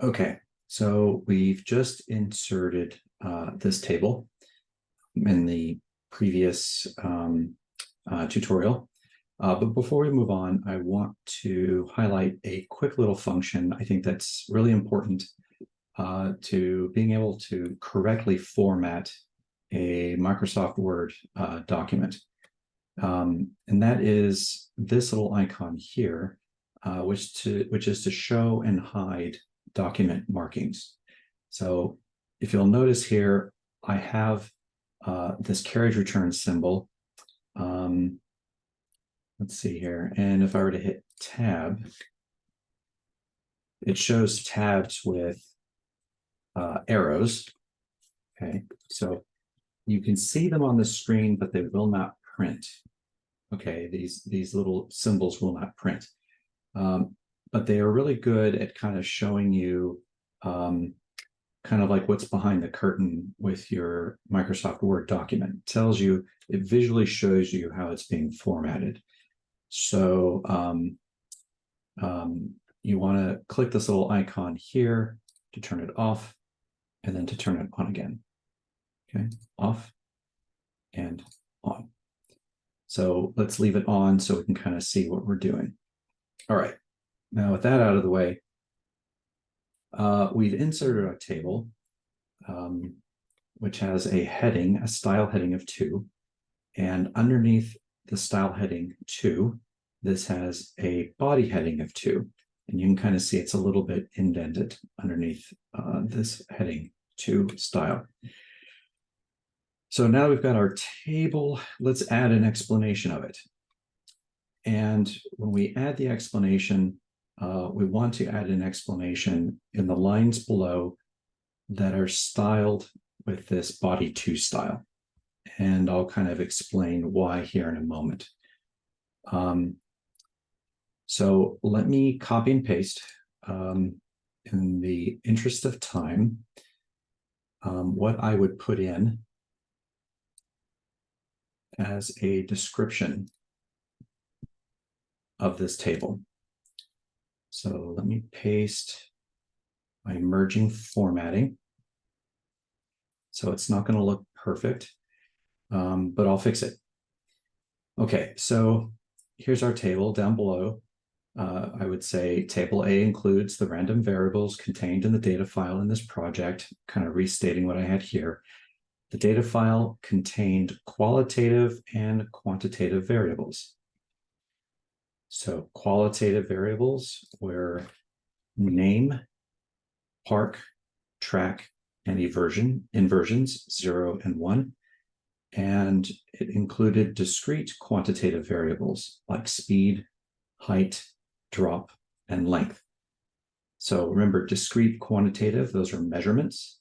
Okay, so we've just inserted this table in the previous tutorial. But before we move on, I want to highlight a quick little function I think that's really important to being able to correctly format a Microsoft Word document. And that is this little icon here, which is to show and hide document markings. So if you'll notice here, I have this carriage return symbol. Let's see here. And if I were to hit tab, it shows tabs with arrows. Okay, so you can see them on the screen, but they will not print. Okay, these little symbols will not print. But they are really good at kind of showing you kind of like what's behind the curtain with your Microsoft Word document. It tells you, it visually shows you how it's being formatted. So you want to click this little icon here to turn it off and then to turn it on again. Okay, off and on. So let's leave it on so we can kind of see what we're doing. All right, now with that out of the way, we've inserted our table, which has a heading, a style heading of 2. And underneath the style heading 2, this has a body heading of 2. And you can kind of see it's a little bit indented underneath this heading 2 style. So now we've got our table. Let's add an explanation of it. And when we add the explanation, we want to add an explanation in the lines below that are styled with this body 2 style. And I'll kind of explain why here in a moment. So let me copy and paste in the interest of time what I would put in as a description of this table. So let me paste my merging formatting. So it's not going to look perfect, but I'll fix it. Okay, so here's our table down below. I would say table A includes the random variables contained in the data file in this project, kind of restating what I had here. The data file contained qualitative and quantitative variables. So qualitative variables were name, park, track, and inversions 0 and 1. And it included discrete quantitative variables like speed, height, drop, and length. So remember, discrete quantitative, those are measurements.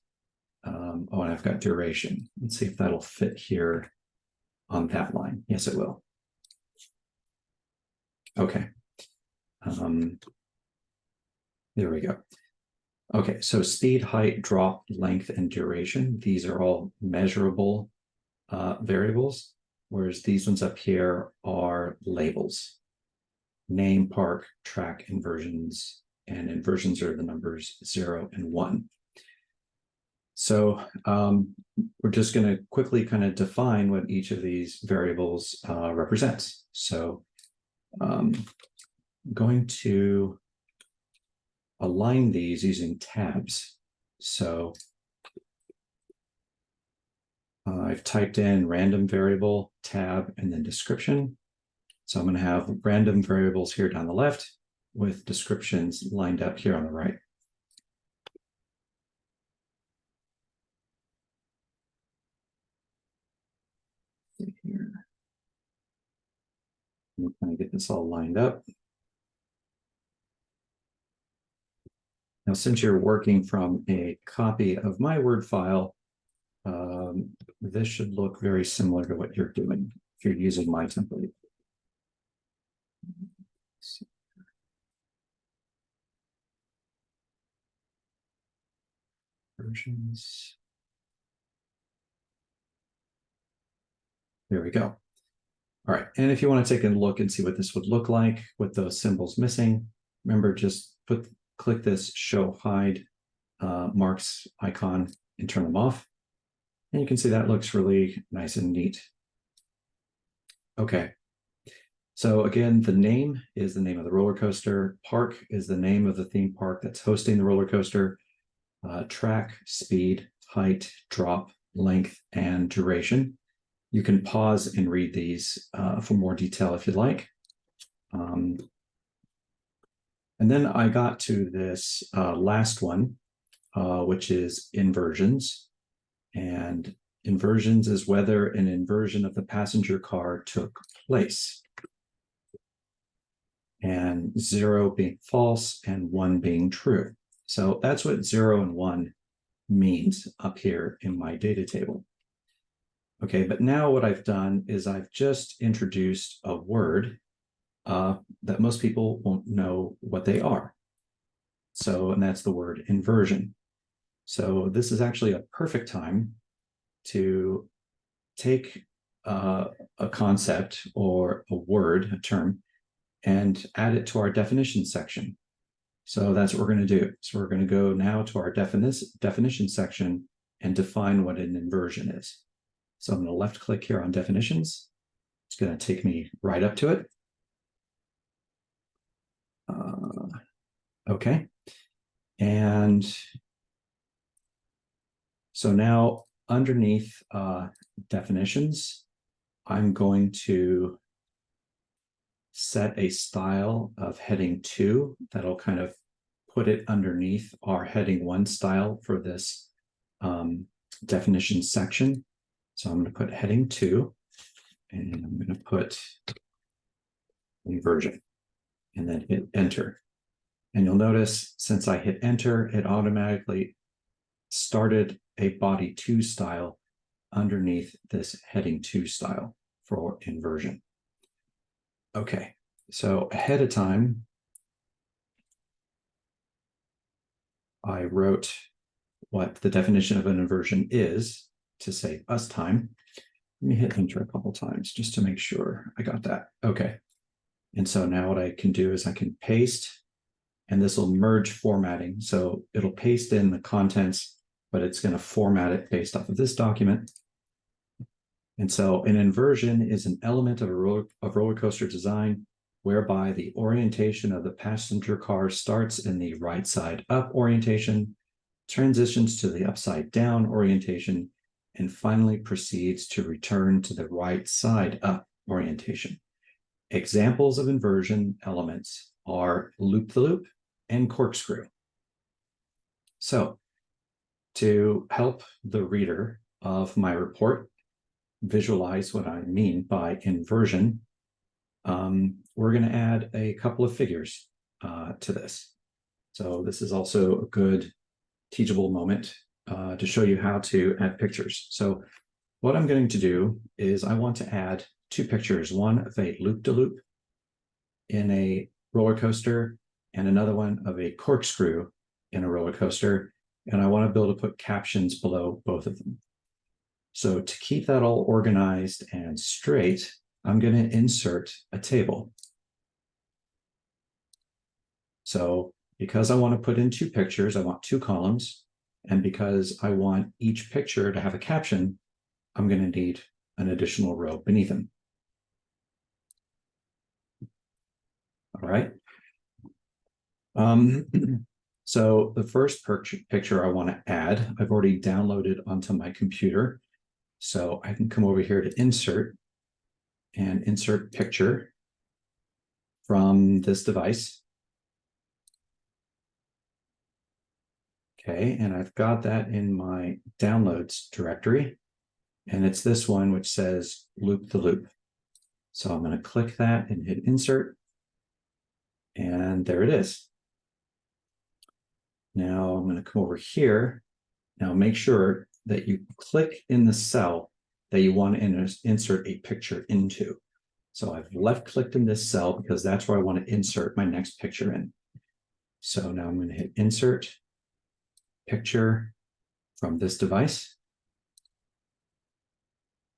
Oh, and I've got duration. Let's see if that'll fit here on that line. Yes, it will. Okay. There we go. Okay, so speed, height, drop, length, and duration. These are all measurable variables, whereas these ones up here are labels. Name, park, track, inversions, and inversions are the numbers 0 and 1. So we're just going to quickly kind of define what each of these variables represents. So I'm going to align these using tabs. So I've typed in random variable, tab, and then description. So I'm going to have random variables here down the left with descriptions lined up here on the right. Here. We'll kind of get this all lined up. Now, since you're working from a copy of my Word file, this should look very similar to what you're doing if you're using my template. Versions. There we go. All right, and if you want to take a look and see what this would look like with those symbols missing, remember, just put click this show hide marks icon and turn them off. And you can see that looks really nice and neat. Okay. So again, the name is the name of the roller coaster. Park is the name of the theme park that's hosting the roller coaster. Track, speed, height, drop, length, and duration. You can pause and read these for more detail if you'd like. And then I got to this last one, which is inversions. And inversions is whether an inversion of the passenger car took place. And 0 being false and 1 being true. So that's what 0 and 1 means up here in my data table. Okay, but now what I've done is I've just introduced a word that most people won't know what they are. So, and that's the word inversion. So this is actually a perfect time to take a concept or a word, a term, and add it to our definition section. So that's what we're going to do. So we're going to go now to our definition section and define what an inversion is. So I'm going to left click here on definitions. It's going to take me right up to it. Okay. And so now underneath definitions, I'm going to set a style of heading 2 that'll kind of put it underneath our heading 1 style for this definition section. So I'm going to put heading 2 and I'm going to put inversion and then hit enter. And you'll notice since I hit enter, it automatically started a body 2 style underneath this heading 2 style for inversion. Okay, so ahead of time, I wrote what the definition of an inversion is to save us time. Let me hit enter a couple times just to make sure I got that. Okay, and so now what I can do is I can paste, and this will merge formatting. So it'll paste in the contents, but it's going to format it based off of this document. And so an inversion is an element of roller coaster design whereby the orientation of the passenger car starts in the right side up orientation, transitions to the upside down orientation, and finally proceeds to return to the right side up orientation. Examples of inversion elements are loop-the-loop and corkscrew. So to help the reader of my report visualize what I mean by inversion, we're going to add a couple of figures to this. So this is also a good teachable moment to show you how to add pictures. So what I'm going to do is I want to add 2 pictures, one of a loop-de-loop in a roller coaster and another one of a corkscrew in a roller coaster. And I want to be able to put captions below both of them. So to keep that all organized and straight, I'm going to insert a table. So because I want to put in 2 pictures, I want 2 columns. And because I want each picture to have a caption, I'm going to need an additional row beneath them. All right. So the first picture I want to add, I've already downloaded onto my computer. So I can come over here to insert and insert picture from this device. Okay, and I've got that in my downloads directory. And it's this one which says loop-the-loop. So I'm going to click that and hit insert. And there it is. Now I'm going to come over here. Now make sure that you click in the cell that you want to insert a picture into. So I've left clicked in this cell because that's where I want to insert my next picture in. So now I'm going to hit insert picture from this device.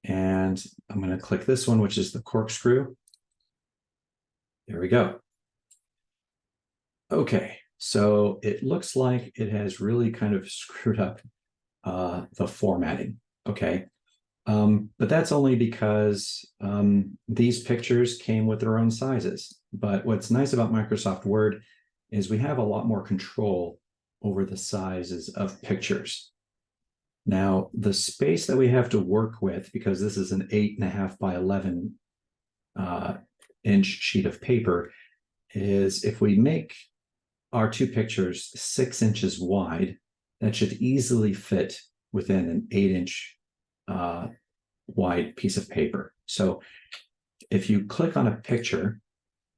And I'm going to click this one, which is the corkscrew. There we go. Okay, So it looks like it has really kind of screwed up the formatting. Okay. But that's only because these pictures came with their own sizes. But what's nice about Microsoft Word is we have a lot more control over the sizes of pictures. Now, the space that we have to work with, because this is an 8.5 by 11 inch sheet of paper, is if we make our two pictures 6 inches wide, that should easily fit within an 8-inch wide piece of paper. So if you click on a picture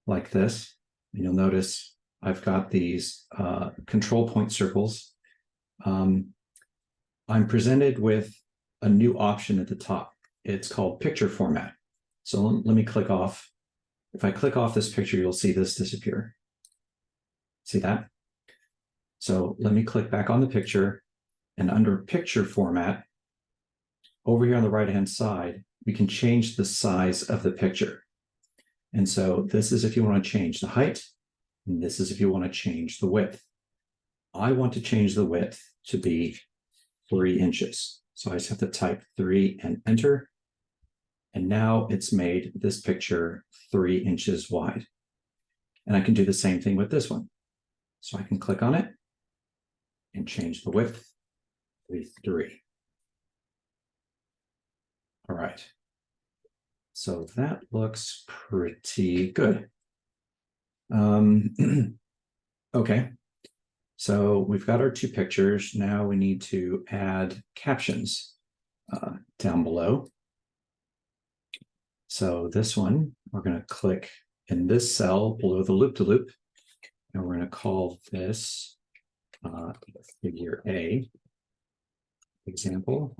like this, you'll notice I've got these control point circles. I'm presented with a new option at the top. It's called picture format. So let me click off. If I click off this picture, you'll see this disappear. See that? So let me click back on the picture, and under picture format, over here on the right-hand side, we can change the size of the picture. And so this is if you want to change the height, and this is if you want to change the width. I want to change the width to be 3 inches. So I just have to type 3 and enter. And now it's made this picture 3 inches wide. And I can do the same thing with this one. So I can click on it and change the width to 3. All right. So that looks pretty good. Okay. So we've got our two pictures. Now we need to add captions down below. So this one, we're going to click in this cell below the loop-to-loop, and we're going to call this figure A, example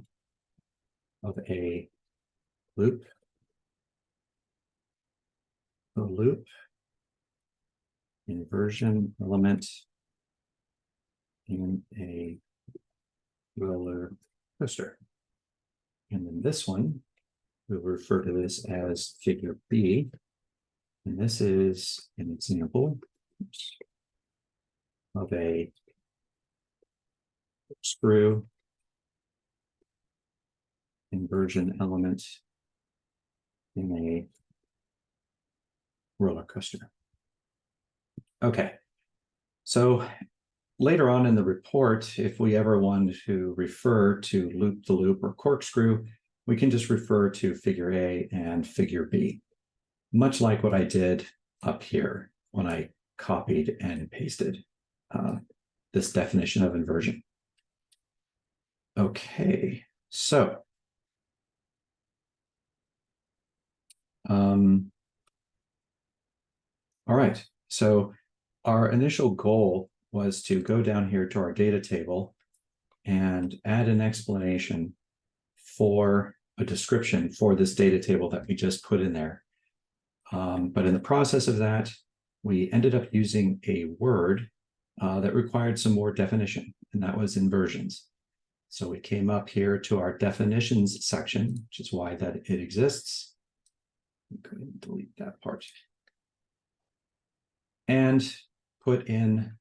of a loop, inversion element in a roller coaster. And then this one, we'll refer to this as figure B. And this is an example of a screw inversion element in a roller coaster. Okay, so later on in the report, if we ever want to refer to loop-the-loop or corkscrew, we can just refer to figure A and figure B, much like what I did up here when I copied and pasted this definition of inversion. Okay, so all right, so our initial goal was to go down here to our data table and add an explanation for a description for this data table that we just put in there. But in the process of that, we ended up using a word that required some more definition, and that was inversions. So we came up here to our definitions section, which is why that it exists. Go ahead and delete that part. And put in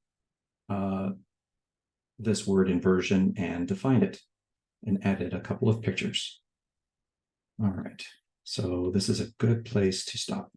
this word inversion and defined it and added a couple of pictures. All right, so this is a good place to stop.